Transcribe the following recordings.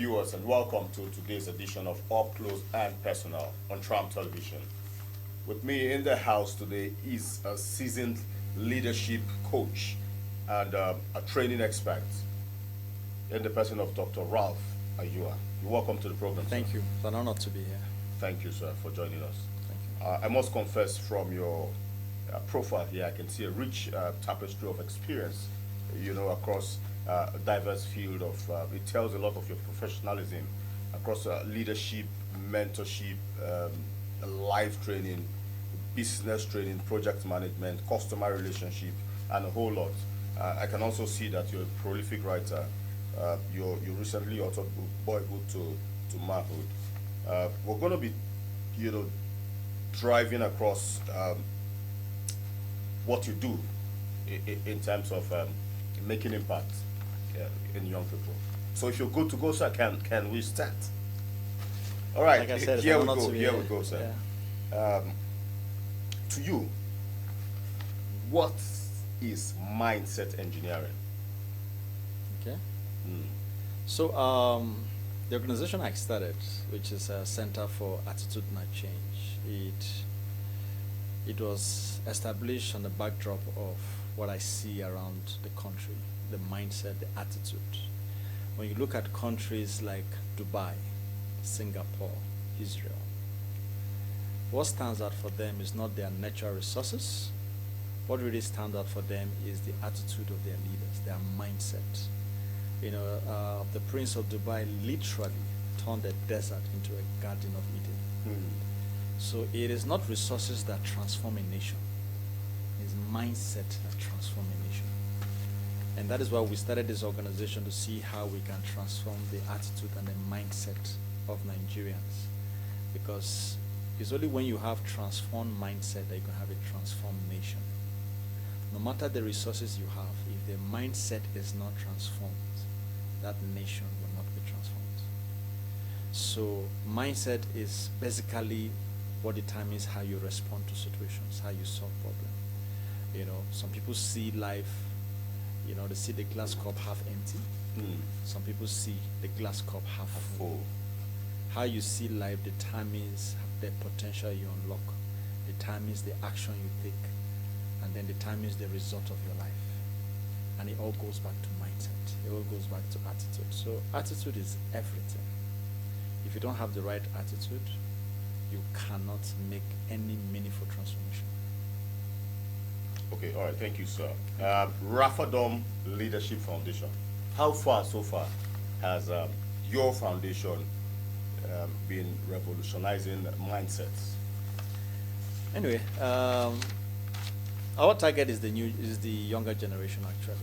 viewers, and welcome to today's edition of Up Close and Personal on Trump Television. With me in the house today is a seasoned leadership coach and a training expert in the person of Dr. Ralph Ayua. You're welcome to the program, Thank sir. you. It's an honor to be here. Thank you, sir, for joining us. Thank you. I must confess, from your profile here, I can see a rich tapestry of experience, across a diverse field of, it tells a lot of your professionalism across leadership, mentorship, life training, business training, project management, customer relationship, and a whole lot. I can also see that you're a prolific writer. You recently authored Boyhood to Manhood. We're going to be, driving across what you do in terms of making impact in young people. So if you're good to go, sir, can we start? All right, Like I said, here we it's an honor go. to be Here here. we go, sir. Yeah. To you, what is mindset engineering? Okay. Mm. So the organization I started, which is a Center for Attitudinal Change, it was established on the backdrop of what I see around the country, the mindset, the attitude. When you look at countries like Dubai, Singapore, Israel, what stands out for them is not their natural resources. What really stands out for them is the attitude of their leaders, their mindset. The Prince of Dubai literally turned the desert into a Garden of Eden. Mm. So it is not resources that transform a nation. It's mindset that transform a nation. And that is why we started this organization, to see how we can transform the attitude and the mindset of Nigerians. Because it's only when you have transformed mindset that you can have a transformed nation. No matter the resources you have, if the mindset is not transformed, that nation will not be transformed. So mindset is basically what determines how you respond to situations, how you solve problems. Some people see life, they see the glass cup half empty. Mm. Some people see the glass cup half full. How you see life determines the potential you unlock, determines the action you take, and then determines the result of your life. And it all goes back to mindset. It all goes back to attitude. So attitude is everything. If you don't have the right attitude, you cannot make any meaningful transformation. Okay, all right, thank you, sir. Rafadom Leadership Foundation. How far so far has your foundation been revolutionizing mindsets? Anyway, our target is the younger generation. Actually,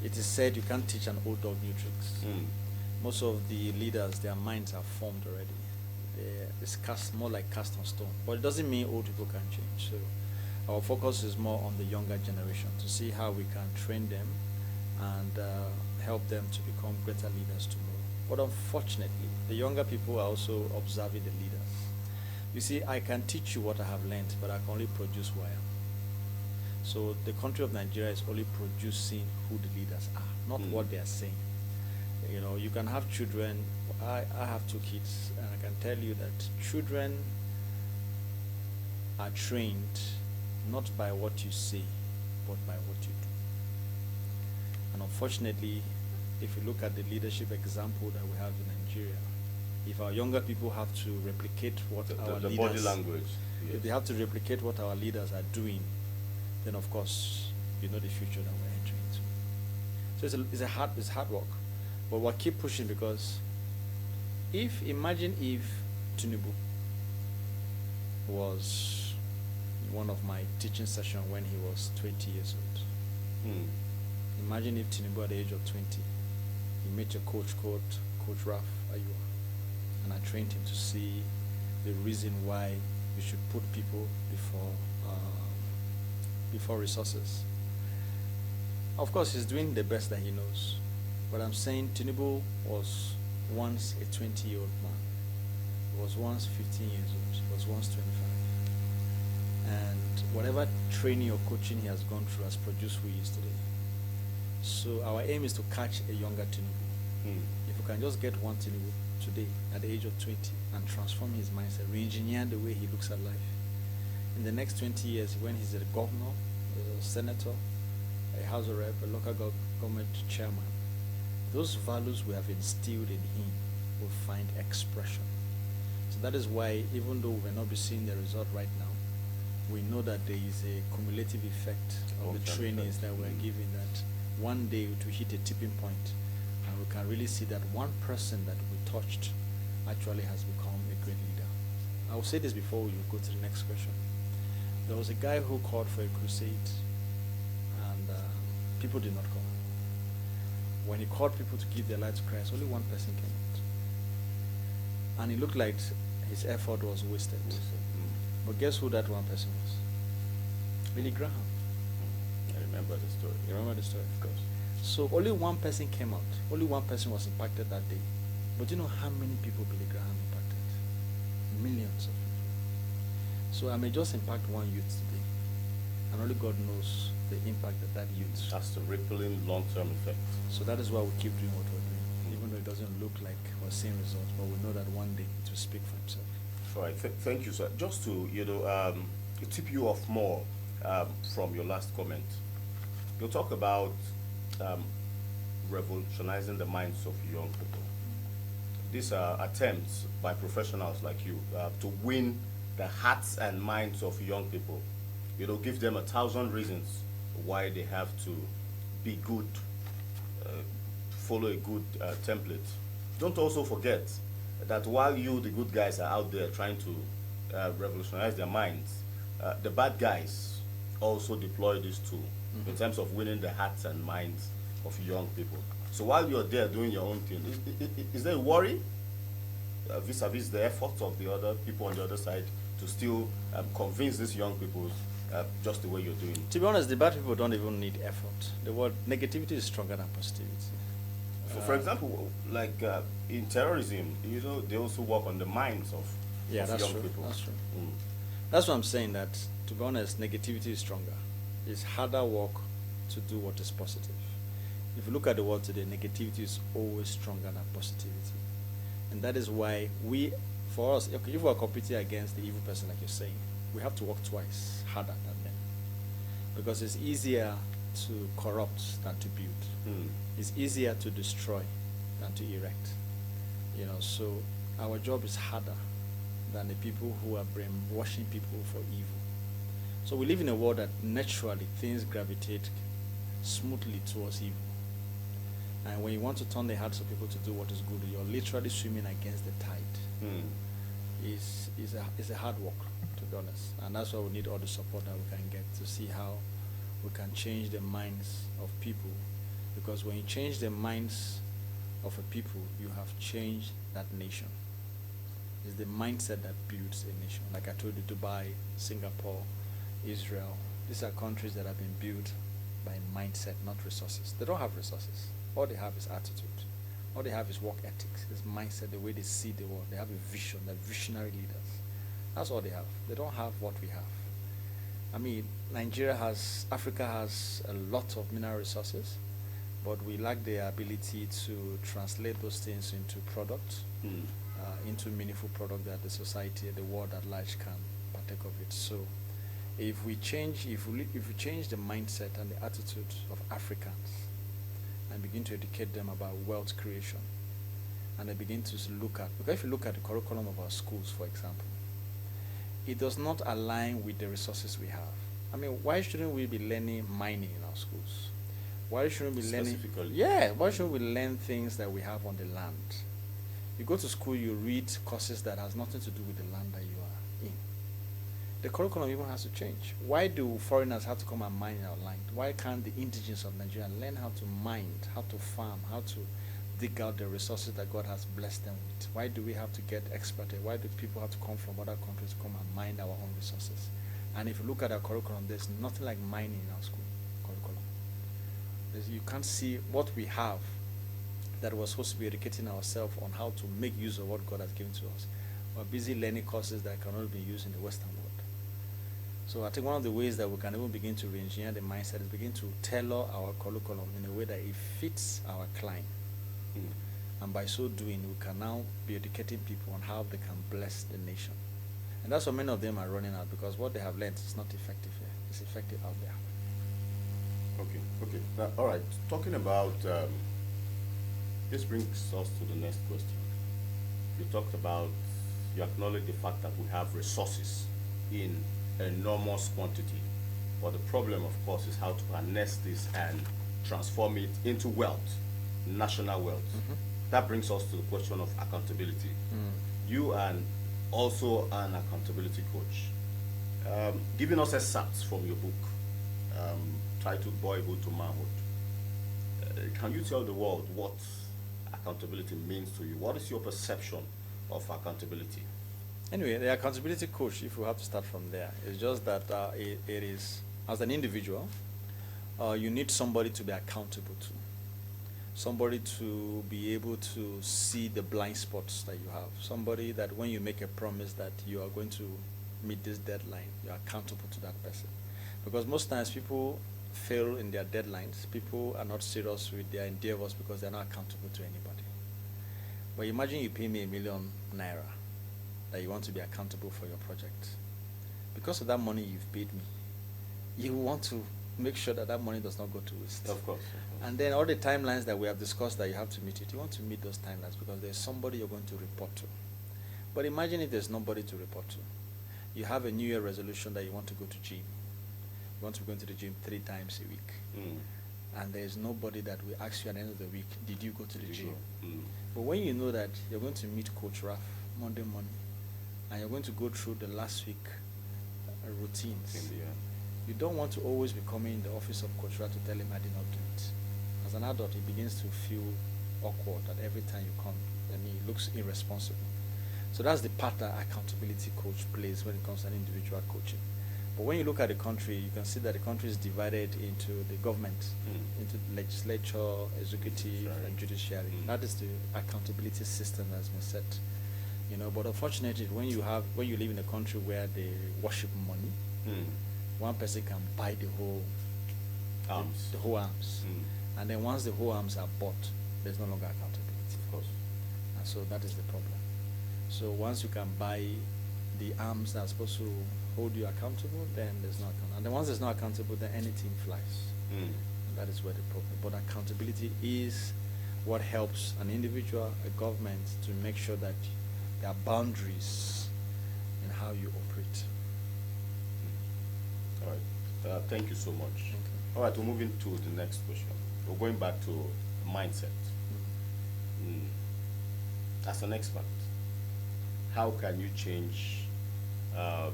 it is said you can't teach an old dog new tricks. Mm. Most of the leaders, their minds are formed already. It's more like cast on stone. But it doesn't mean old people can change. So our focus is more on the younger generation, to see how we can train them and help them to become greater leaders tomorrow. But unfortunately, the younger people are also observing the leaders. You see, I can teach you what I have learned, but I can only produce who I am. So the country of Nigeria is only producing who the leaders are, not what they are saying. You can have children. I have 2 kids, and I can tell you that children are trained not by what you say, but by what you do. And unfortunately, if you look at the leadership example that we have in Nigeria, if our younger people have to replicate what our the leaders, body language. if Yes. they have to replicate what our leaders are doing, then of course the future that we're entering into. So it's hard work, but we'll keep pushing, because imagine if Tinubu was in one of my teaching sessions when he was 20 years old. Mm. Imagine if Tinubu at the age of 20, he met a coach called Coach Ralph Ayua, and I trained him to see the reason why you should put people before resources. Of course, he's doing the best that he knows, but I'm saying Tinubu was once a 20-year-old man. He was once 15 years old. He was once 25. And whatever training or coaching he has gone through has produced who he is today. So our aim is to catch a younger Tinubu. If we can just get one Tinubu, today at the age of 20 and transform his mindset, re-engineer the way he looks at life. In the next 20 years, when he's a governor, a senator, a house of rep, a local government chairman, those values we have instilled in him will find expression. So that is why, even though we may not be seeing the result right now, we know that there is a cumulative effect of the trainings that we're giving, that one day it will hit a tipping point, and we can really see that one person that we touched actually has become a great leader. I will say this before we go to the next question. There was a guy who called for a crusade, and people did not come. When he called people to give their life to Christ, only one person came out. And it looked like his effort was wasted. But guess who that one person was? Billy Graham. I remember the story. You remember the story? Of course. So only one person came out. Only one person was impacted that day. But you know how many people Billy Graham impacted? Millions of people. So I may just impact one youth today, and only God knows the impact that youth. That's the rippling long-term effect. So that is why we keep doing what we're doing, even though it doesn't look like we're seeing results, but we know that one day it will speak for himself. All right. Thank you, sir. Just to tip you off more from your last comment, you talk about revolutionizing the minds of young people. These are attempts by professionals like you to win the hearts and minds of young people. Give them 1,000 reasons why they have to be good, follow a good template. Don't also forget that while you, the good guys, are out there trying to revolutionize their minds, the bad guys also deploy this tool in terms of winning the hearts and minds of young people. So while you're there doing your own thing, is there a worry vis-a-vis the efforts of the other people on the other side to still convince these young people just the way you're doing? To be honest, the bad people don't even need effort. The word negativity is stronger than positivity. For example, like in terrorism, they also work on the minds of that's young true. people. That's true. Mm. That's what I'm saying, that to be honest, negativity is stronger. It's harder work to do what is positive. If you look at the world today, negativity is always stronger than positivity. And that is why for us, if we're competing against the evil person, like you're saying, we have to work twice harder than them. Because it's easier to corrupt than to build. Mm. It's easier to destroy than to erect. So our job is harder than the people who are brainwashing people for evil. So we live in a world that naturally things gravitate smoothly towards evil. And when you want to turn the hearts of people to do what is good, you're literally swimming against the tide. Mm. It's a hard work, to be honest. And that's why we need all the support that we can get to see how we can change the minds of people. Because when you change the minds of a people, you have changed that nation. It's the mindset that builds a nation. Like I told you, Dubai, Singapore, Israel, these are countries that have been built by mindset, not resources. They don't have resources. All they have is attitude. All they have is work ethics, is mindset, the way they see the world. They have a vision, they're visionary leaders. That's all they have. They don't have what we have. I mean, Africa has a lot of mineral resources, but we lack the ability to translate those things into product, into meaningful product that the society, the world at large can partake of it. So if we change the mindset and the attitude of Africans and begin to educate them about wealth creation, and they begin to look at, because if you look at the curriculum of our schools, for example, it does not align with the resources we have. I mean, why shouldn't we be learning mining in our schools? Why shouldn't we learn? Why shouldn't we learn things that we have on the land? You go to school, you read courses that has nothing to do with the land that you are in. The curriculum even has to change. Why do foreigners have to come and mine in our land? Why can't the indigenous of Nigeria learn how to mine, how to farm, how to dig out the resources that God has blessed them with? Why do we have to get expertise? Why do people have to come from other countries to come and mine our own resources? And if you look at our curriculum, there's nothing like mining in our school curriculum. You can't see what we have that we're supposed to be educating ourselves on how to make use of what God has given to us. We're busy learning courses that can only be used in the Western world. So I think one of the ways that we can even begin to re-engineer the mindset is begin to tailor our curriculum in a way that it fits our client. And by so doing, we can now be educating people on how they can bless the nation. And that's why many of them are running out, because what they have learned is not effective here. It's effective out there. Okay. Now, all right. Talking about this brings us to the next question. You talked about, you acknowledge the fact that we have resources in enormous quantity, but the problem, of course, is how to harness this and transform it into wealth, national wealth. That brings us to the question of accountability. You are also an accountability coach. Giving us excerpts from your book, titled Boyhood to Manhood. Can you tell the world what accountability means to you? What is your perception of accountability? Anyway, the accountability coach, if we have to start from there, is just that it is, as an individual, you need somebody to be accountable to. Somebody to be able to see the blind spots that you have. Somebody that when you make a promise that you are going to meet this deadline, you are accountable to that person. Because most times people fail in their deadlines. People are not serious with their endeavors because they're not accountable to anybody. But imagine you pay me ₦1 million that you want to be accountable for your project. Because of that money you've paid me, you want to make sure that that money does not go to waste. Of course. And then all the timelines that we have discussed that you have to meet it, you want to meet those timelines because there's somebody you're going to report to. But imagine if there's nobody to report to. You have a New Year resolution that you want to go to gym. You want to be going to the gym 3 times a week. And there's nobody that will ask you at the end of the week, did you go to the gym? But when you know that you're going to meet Coach Raf Monday morning, and you're going to go through the last week routines, you don't want to always be coming in the office of Coach Raf to tell him I did not do it. As an adult, he begins to feel awkward that every time you come, and he looks irresponsible. So that's the part that accountability coach plays when it comes to an individual coaching. But when you look at the country, you can see that the country is divided into the government, into legislature, executive, and judiciary. That is the accountability system that's been set. You know, but unfortunately, when you live in a country where they worship money, one person can buy the whole arms. The whole arms. And then once the whole arms are bought, there's no longer accountability. Of course. And so that is the problem. So once you can buy the arms that are supposed to hold you accountable, then there's no accountability. And then once there's no accountable, then anything flies. And that is where the problem. But accountability is what helps an individual, a government, to make sure that there are boundaries in how you operate. All right. Thank you so much. Okay. All right, we're moving to the next question. We're going back to mindset. As an expert, how can you change? We're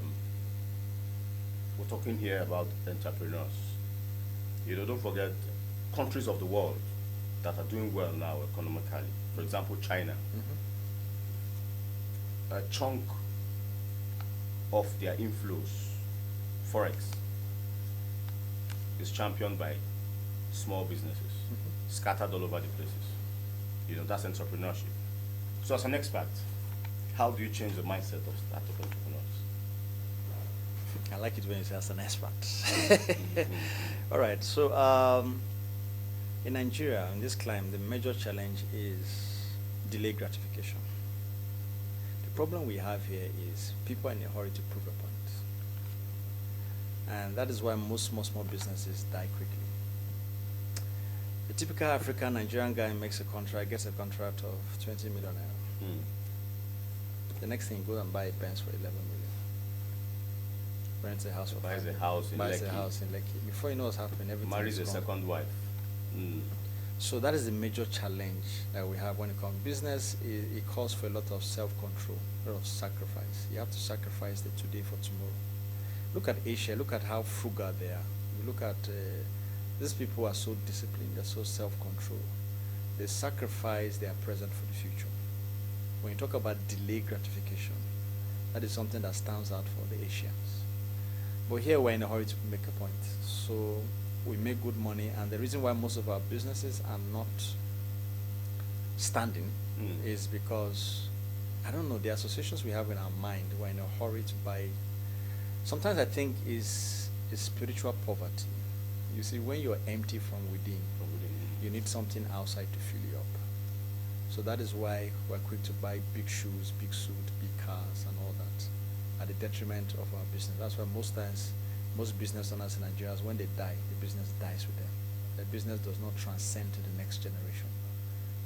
talking here about entrepreneurs. You know, don't forget countries of the world that are doing well now economically. For example, China. A chunk of their inflows, forex, is championed by small businesses, scattered all over the places. You know, that's entrepreneurship. So as an expert, how do you change the mindset of startup entrepreneurs? I like it when you say as an expert. All right, so in Nigeria, in this climate, the major challenge is delayed gratification. The problem we have here is people are in a hurry to prove a point. And that is why most small businesses die quickly. The typical African Nigerian guy makes a contract, gets a contract of 20 million naira. The next thing, go and buy a Benz for 11 million. Rents a house for Buys 5 a house in buys Lekki. a house in Lekki. Before you know what's happening, everything Marries a is gone. second wife. So that is the major challenge that we have when it comes to business. It calls for a lot of self-control, a lot of sacrifice. You have to sacrifice the today for tomorrow. Look at Asia. Look at how frugal they are. You look at these people are so disciplined. They're so self-controlled. They sacrifice their present for the future. When you talk about delayed gratification, that is something that stands out for the Asians. But here we're in a hurry to make a point. So we make good money, and the reason why most of our businesses are not standing is because, I don't know, the associations we have in our mind, we're in a hurry to buy. Sometimes I think is spiritual poverty. You see, when you're empty from within, you need something outside to fill you up. So that is why we're quick to buy big shoes, big suit, big cars, and all that, at the detriment of our business. That's why most times, most business owners in Nigeria, when they die, the business dies with them. The business does not transcend to the next generation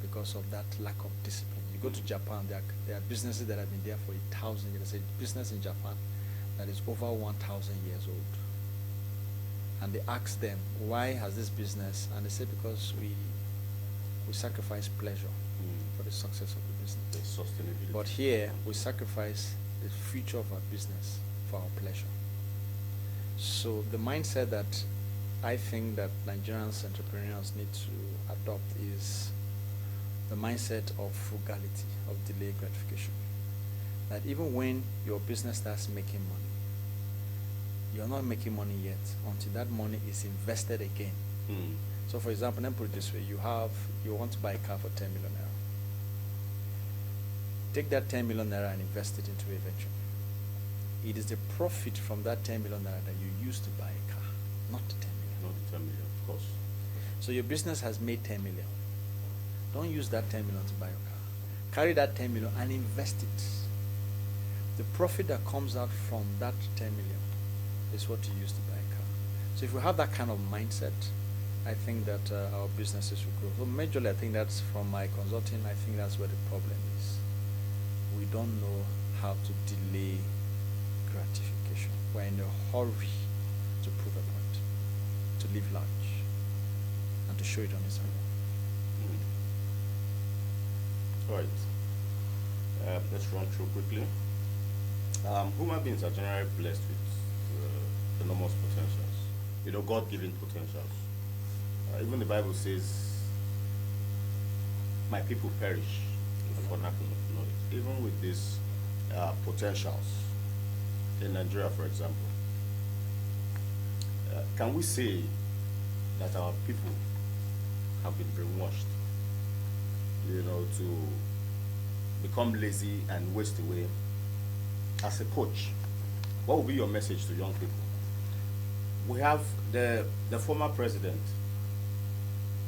because of that lack of discipline. You go to Japan, there are businesses that have been there for 1,000 years. There's a business in Japan that is over 1,000 years old. And they ask them, why has this business? And they say, because we sacrifice pleasure for the success of the business. The sustainability. But here, we sacrifice the future of our business for our pleasure. So the mindset that I think that Nigerians entrepreneurs need to adopt is the mindset of frugality, of delayed gratification. That even when your business starts making money, you're not making money yet until that money is invested again. So for example, let me put it this way, you want to buy a car for 10 million naira. Take that 10 million naira and invest it into a venture. It is the profit from that 10 million naira that you use to buy a car, not the 10 million. Not the 10 million, of course. So your business has made 10 million. Don't use that 10 million to buy your car. Carry that 10 million and invest it. The profit that comes out from that 10 million is what you use to buy a car. So if we have that kind of mindset, I think that our businesses will grow. So majorly, I think that's from my consulting, I think that's where the problem is. We don't know how to delay gratification. We're in a hurry to prove a point, to live large, and to show it on its own. All right. Let's run through quickly. Human beings are generally blessed with enormous potentials. God-given potentials. Even the Bible says, "My people perish for lack of knowledge." Even with these potentials, in Nigeria, for example, can we say that our people have been brainwashed, to become lazy and waste away? As a coach, what would be your message to young people? We have the former president,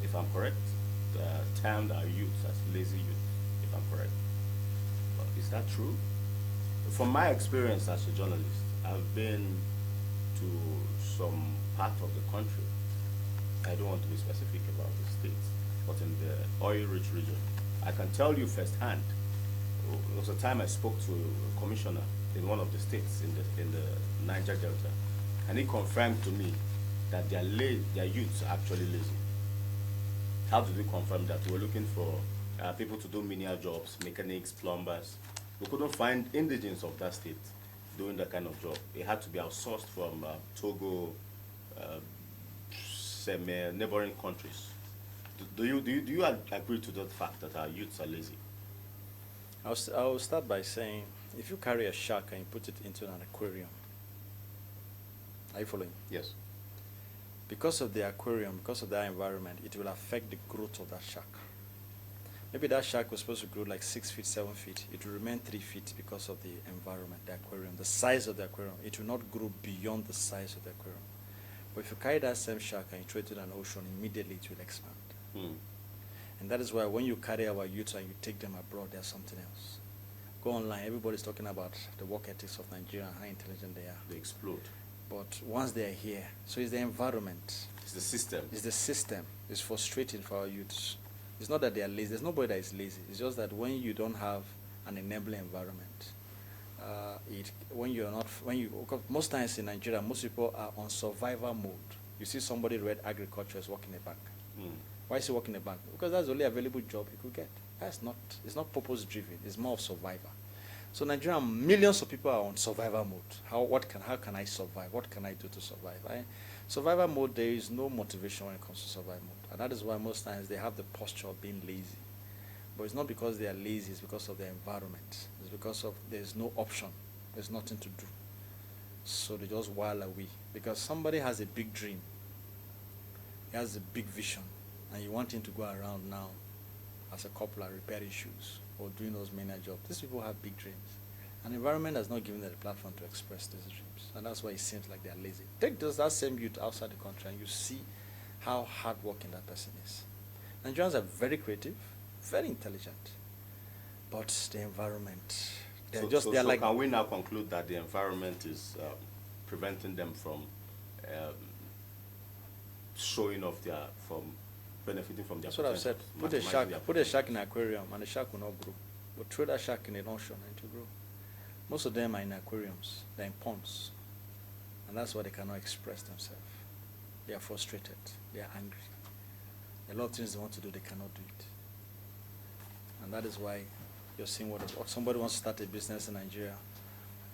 if I'm correct, termed our youth as lazy youth, if I'm correct. But is that true? From my experience as a journalist, I've been to some part of the country. I don't want to be specific about the states, but in the oil-rich region, I can tell you firsthand. There was a time I spoke to a commissioner in one of the states in the Niger Delta, and he confirmed to me that their youths are actually lazy. How did we confirm that? We were looking for people to do menial jobs, mechanics, plumbers. We couldn't find indigents of that state doing that kind of job. It had to be outsourced from Togo, neighboring countries. Do you agree to that fact that our youths are lazy? I'll start by saying, if you carry a shark and you put it into an aquarium, are you following? Yes. Because of the aquarium, because of that environment, it will affect the growth of that shark. Maybe that shark was supposed to grow like 6 feet, 7 feet. It will remain 3 feet because of the environment, the aquarium, the size of the aquarium. It will not grow beyond the size of the aquarium. But if you carry that same shark and you throw it in an ocean, immediately it will expand. And that is why when you carry our youth and you take them abroad, there's something else. Go online, everybody's talking about the work ethics of Nigeria and how intelligent they are. They explode. But once they're here, so it's the environment. It's the system. It's the system. It's frustrating for our youths. It's not that they are lazy. There's nobody that is lazy. It's just that when you don't have an enabling environment, most times in Nigeria, most people are on survival mode. You see somebody read agriculture is working in a bank. Why is he working in a bank? Because that's the only available job he could get. It's not purpose driven. It's more of survivor. So Nigeria, millions of people are on survival mode. How can I survive? What can I do to survive? Survival mode, there is no motivation when it comes to survival mode. And that is why most times they have the posture of being lazy. But it's not because they are lazy, it's because of their environment. It's because of there's no option. There's nothing to do. So they just while away. Because somebody has a big dream. He has a big vision. And you want him to go around now as a coupler repairing shoes or doing those menial jobs. These people have big dreams. And the environment has not given them the platform to express these dreams. And that's why it seems like they're lazy. Take that same youth outside the country and you see how hardworking that person is. Nigerians are very creative, very intelligent. but the environment, So they're like, can we now conclude that the environment is preventing them from um, showing off from benefiting from their that's what I've said. potentials, maximizing their Put a shark in an aquarium and the shark will not grow. But throw that shark in an ocean and it will grow. Most of them are in aquariums, they're in ponds. And that's why they cannot express themselves. They are frustrated, they are angry. A lot of things they want to do, they cannot do it. And that is why you're seeing what somebody wants to start a business in Nigeria.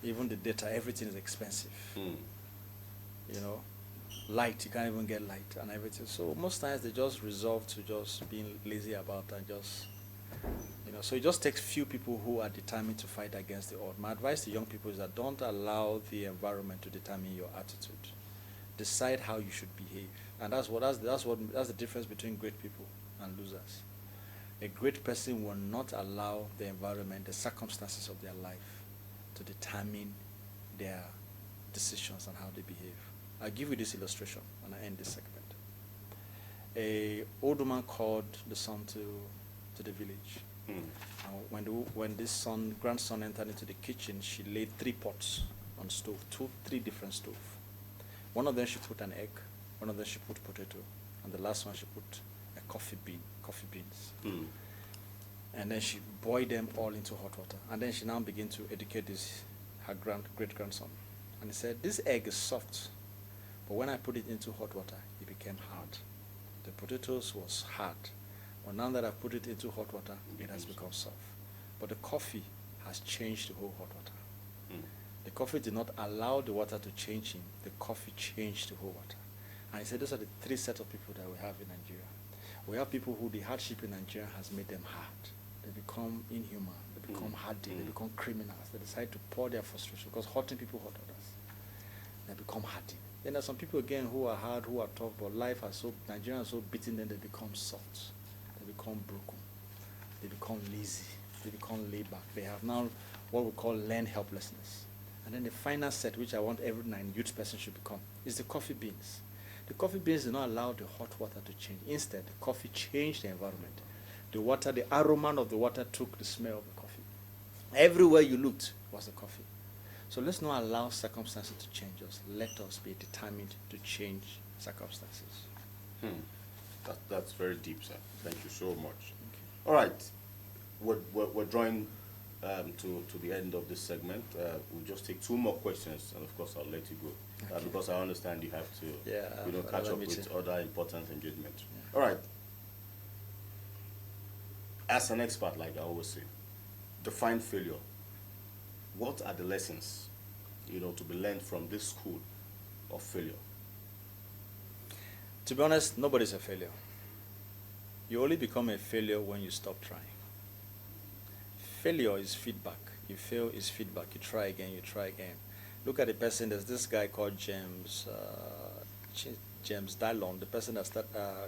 Even the data, everything is expensive. You know, light, you can't even get light and everything. So most times they just resolve to just being lazy about and just, you know, so it just takes few people who are determined to fight against the odds. My advice to young people is that don't allow the environment to determine your attitude. Decide how you should behave. And that's the difference between great people and losers. A great person will not allow the environment, the circumstances of their life to determine their decisions and how they behave. I'll give you this illustration when I end this segment. A old woman called the son to the village. When this grandson entered into the kitchen, she laid 3 pots on stove, 3 different stoves. One of them she put an egg, one of them she put potato, and the last one she put a coffee beans. And then she boiled them all into hot water. And then she now began to educate her great-grandson. And he said, this egg is soft, but when I put it into hot water, it became hard. The potatoes was hard. But now that I put it into hot water, it has become soft. But the coffee has changed the whole hot water. The coffee did not allow the water to change him. The coffee changed the whole water. And he said, those are the 3 sets of people that we have in Nigeria. We have people who the hardship in Nigeria has made them hard. They become inhuman. They become hardy. They become criminals. They decide to pour their frustration because hurting people hurt others. They become hardy. Then there are some people again who are hard, who are tough, but Nigeria has so beaten them, they become soft. They become broken. They become lazy. They become laid back. They have now what we call learned helplessness. And then the final set, which I want every youth person should become, is the coffee beans. The coffee beans do not allow the hot water to change. Instead, the coffee changed the environment. The aroma of the water took the smell of the coffee. Everywhere you looked was the coffee. So let's not allow circumstances to change us. Let us be determined to change circumstances. That's very deep, sir. Thank you so much. All right, we're drawing to the end of this segment. We'll just take 2 more questions, and of course I'll let you go because I understand you have to catch up with other important engagements. All right. As an expert, like I always say, define failure. What are the lessons, to be learned from this school of failure? To be honest, nobody's a failure. You only become a failure when you stop trying. Failure is feedback. You fail is feedback. You try again, you try again. Look at the person, there's this guy called James Dillon, the person that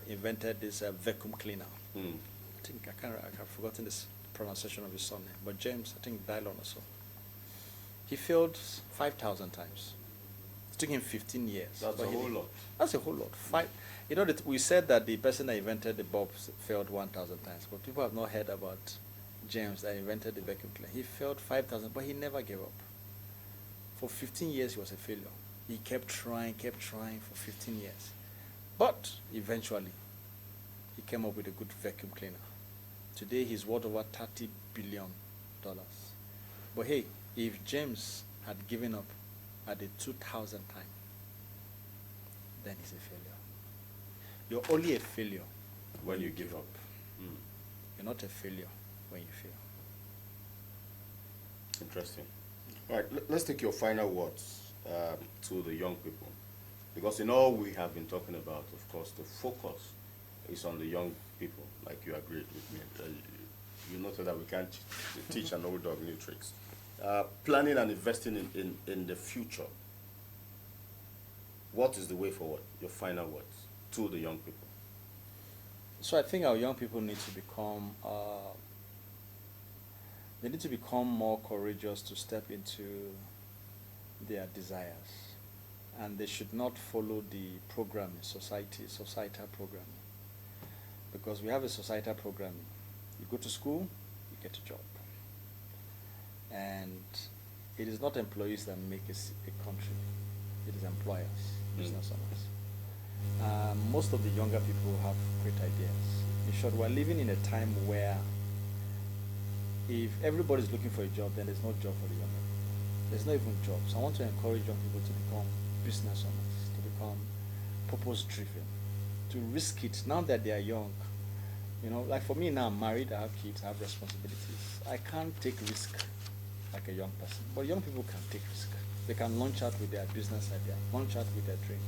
invented this vacuum cleaner. I've forgotten this pronunciation of his surname, but James, I think Dillon or so. He failed 5,000 times. It took him 15 years. That's a whole lot. That's a whole lot. We said that the person that invented the bulb failed 1,000 times, but people have not heard about James that invented the vacuum cleaner. He failed 5,000, but he never gave up. For 15 years, he was a failure. He kept trying for 15 years. But eventually, he came up with a good vacuum cleaner. Today, he's worth over $30 billion. But hey, if James had given up at the 2,000th time, then he's a failure. You're only a failure when you give up. You're not a failure when you fail. Interesting. All right, let's take your final words to the young people. Because in all we have been talking about, of course, the focus is on the young people, like you agreed with me. You noted that we can't teach an old dog new tricks. Planning and investing in the future. What is the way forward? Your final words to the young people. So I think our young people need to become more courageous to step into their desires, and they should not follow the programming, societal programming, because we have a societal programming. You go to school, you get a job. And it is not employees that make a country. It is employers, business owners. Most of the younger people have great ideas. In short, we're living in a time where if everybody's looking for a job, then there's no job for the younger people. There's not even jobs. I want to encourage young people to become business owners, to become purpose-driven, to risk it now that they are young. You know, like for me now, I'm married, I have kids, I have responsibilities. I can't take risk like a young person, but young people can take risk. They can launch out with their business idea, launch out with their dream.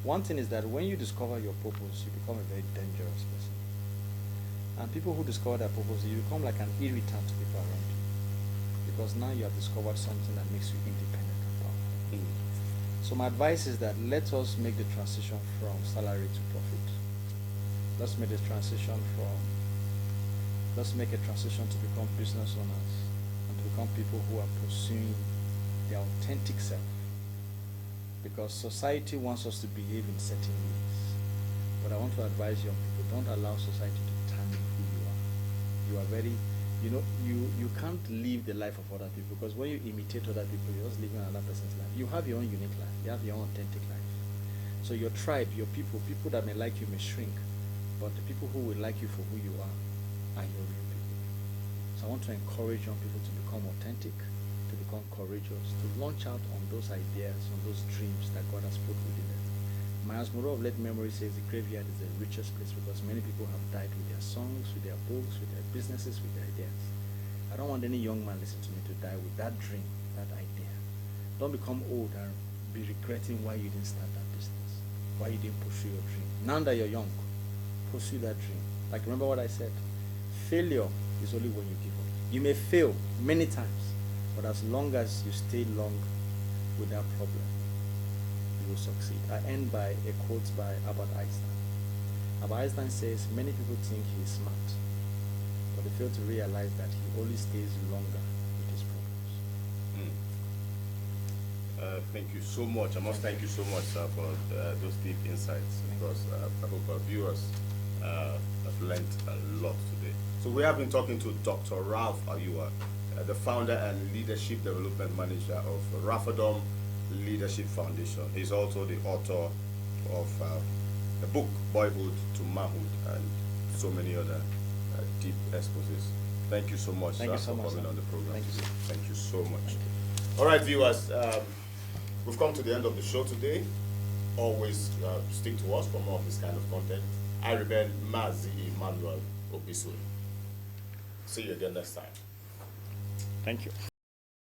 One thing is that when you discover your purpose, you become a very dangerous person. And people who discover their purpose, you become like an irritant to people around you, because now you have discovered something that makes you independent and powerful. So my advice is that let us make the transition from salary to profit. Let's make a transition to become business owners and to become people who are pursuing their authentic self. Because society wants us to behave in certain ways. But I want to advise young people, don't allow society to determine who you are. You are very, you can't live the life of other people, because when you imitate other people, you're just living another person's life. You have your own unique life. You have your own authentic life. So your tribe, your people that may like you may shrink, but the people who will like you for who you are your real people. So I want to encourage young people to become authentic, to become courageous, to launch out on those ideas, on those dreams that God has put within them. Myles Munroe of Let Memory says the graveyard is the richest place, because many people have died with their songs, with their books, with their businesses, with their ideas. I don't want any young man listening to me to die with that dream, that idea. Don't become old and be regretting why you didn't start that business, why you didn't pursue your dream. Now that you're young, pursue that dream. Like, remember what I said? Failure is only when you give up. You may fail many times, but as long as you stay long with that problem, you will succeed. I end by a quote by Albert Einstein. Albert Einstein says, many people think he is smart, but they fail to realize that he only stays longer with his problems. Thank you so much. I must thank you so much, sir, for those deep insights, because I hope our viewers have learned a lot today. So we have been talking to Dr. Ralph Ayua, the founder and leadership development manager of Rafadom Leadership Foundation. He's also the author of the book Boyhood to Manhood and so many other deep exposés. Thank you so much, Thank you so for much, coming sir. on the program. Thank you, sir. Thank you so much. Thank you. All right, viewers, we've come to the end of the show today. Always stick to us for more of this kind of content. I remain Mazi Emmanuel Obiswe. See you again next time. Thank you.